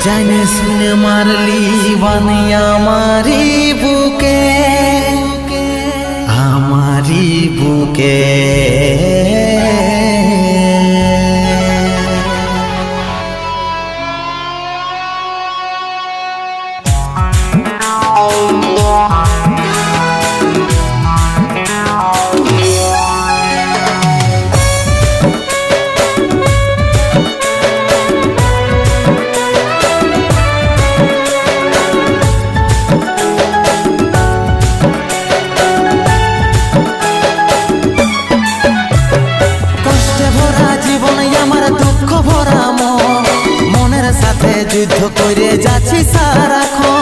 जाने सुन मारली बानिया हमारी बुके हमारी बुके যুদ্ধ করে যাচ্ছি সারাক্ষণ